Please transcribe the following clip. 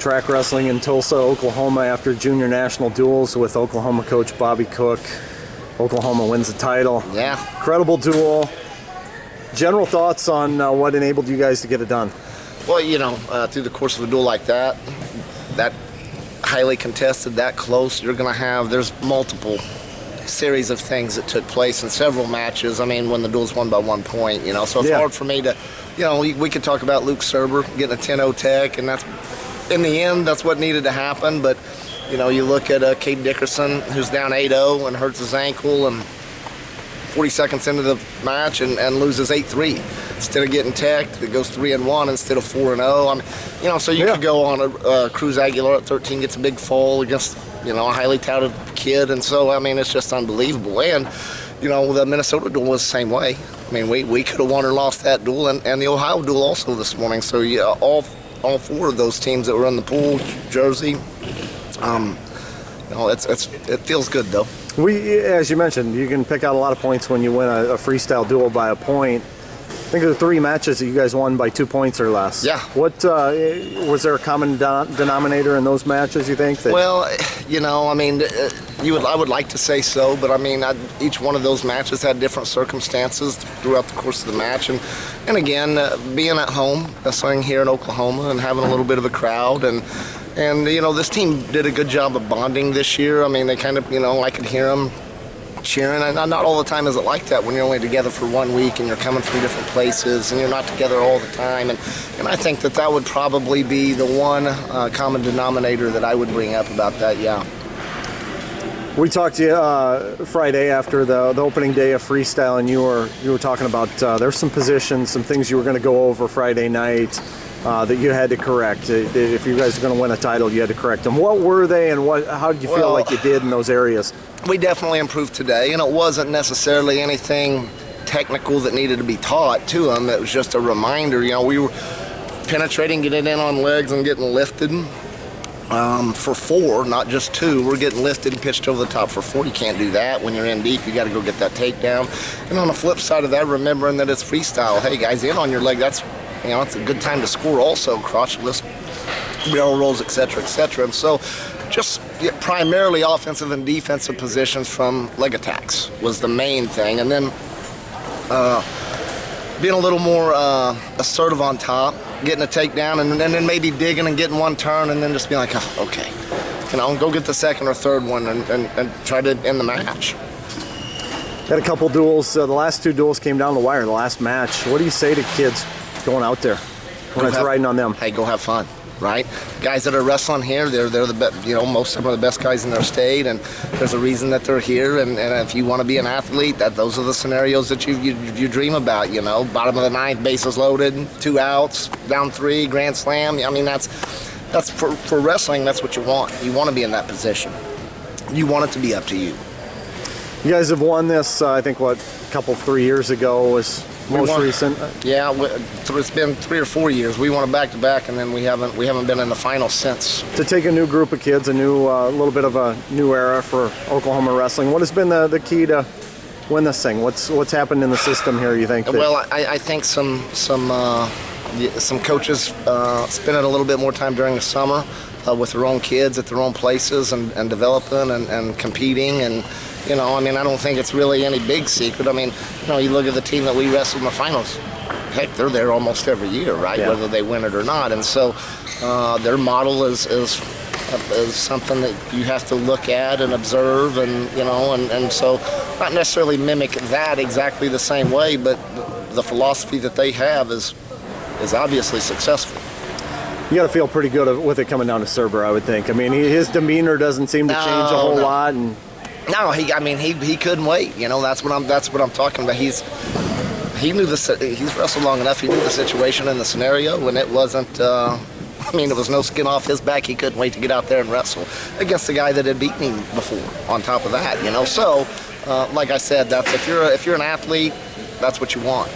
track wrestling in Tulsa, Oklahoma after junior national duels with Oklahoma coach Bobby Cook. Oklahoma wins the title. Yeah. Incredible duel. General thoughts on what enabled you guys to get it done? Well, you know, through the course of a duel like that highly contested, that close, you're going to have, there's multiple series of things that took place in several matches. I mean, when the duel's won by 1 point, you know, so it's hard for me to, you know, we could talk about Luke Serber getting a 10-0 tech, and that's, in the end, that's what needed to happen. But, you know, you look at Cade Dickerson, who's down 8-0 and hurts his ankle, and 40 seconds into the match and loses 8-3. Instead of getting teched, it goes 3-1 instead of 4-0. I mean, you know, so you could go on Cruz Aguilar at 13 gets a big fall against, you know, a highly touted kid, and so I mean, it's just unbelievable. And you know, the Minnesota duel was the same way. I mean, we could have won or lost that duel, and the Ohio duel also this morning. So yeah, all four of those teams that were in the pool, Jersey, you know, it feels good though. As you mentioned, you can pick out a lot of points when you win a freestyle duel by a point. I think there were 3 matches that you guys won by 2 points or less. Yeah. What was there a common denominator in those matches, you think? Well, you know, I mean, I would like to say so, but I mean, each one of those matches had different circumstances throughout the course of the match, and again, being at home, wrestling here in Oklahoma, and having a little bit of a crowd, and you know, this team did a good job of bonding this year. I mean, they kind of, you know, I could hear them cheering, and not all the time is it like that when you're only together for 1 week and you're coming from different places and you're not together all the time, and I think that would probably be the one common denominator that I would bring up about that. Yeah. We talked to you Friday after the opening day of freestyle, and you were talking about there's some positions, some things you were going to go over Friday night that you had to correct. If you guys are going to win a title, you had to correct them. What were they, and how did you feel like you did in those areas? We definitely improved today, and it wasn't necessarily anything technical that needed to be taught to them. It was just a reminder. You know, we were penetrating, getting in on legs and getting lifted for 4, not just 2. We're getting lifted and pitched over the top for 4. You can't do that when you're in deep. You got to go get that takedown. And on the flip side of that, remembering that it's freestyle. Hey guys, in on your leg. That's, you know, it's a good time to score. Also, crotchless barrel rolls, etc., etc. And so, just primarily offensive and defensive positions from leg attacks was the main thing, and then being a little more assertive on top, getting a takedown, and then maybe digging and getting one turn, and then just being like, oh, okay, you know, go get the second or third one and try to end the match. Had a couple duels. The last 2 duels came down the wire. The last match. What do you say to kids going out there when it's riding on them? Hey, go have fun. Right, guys that are wrestling here, they're the best. You know, most of them are the best guys in their state, and there's a reason that they're here. And if you want to be an athlete, those are the scenarios that you dream about. You know, bottom of the 9th, bases loaded, 2 outs, down 3, grand slam. I mean, that's for wrestling. That's what you want. You want to be in that position. You want it to be up to you. You guys have won this. I think a couple 3 years ago was most recent. Yeah, it's been 3 or 4 years. We won it back to back, and then we haven't been in the final since. To take a new group of kids, a little bit of a new era for Oklahoma wrestling. What has been the key to win this thing? What's happened in the system here, you think? Well, I think some coaches spending a little bit more time during the summer with their own kids at their own places and developing and competing. And you know, I mean, I don't think it's really any big secret. I mean, you know, you look at the team that we wrestled in the finals. Heck, they're there almost every year, right? Yeah. Whether they win it or not. And so their model is something that you have to look at and observe, and you know, and so not necessarily mimic that exactly the same way, but the philosophy that they have is obviously successful. You got to feel pretty good with it coming down to Serber, I would think. I mean, his demeanor doesn't seem to change a whole lot, and no, he couldn't wait. You know, that's what I'm talking about. He's wrestled long enough. He knew the situation and the scenario, and it wasn't. I mean, it was no skin off his back. He couldn't wait to get out there and wrestle against the guy that had beaten him before. On top of that, you know, so like I said, that's if you're an athlete, that's what you want.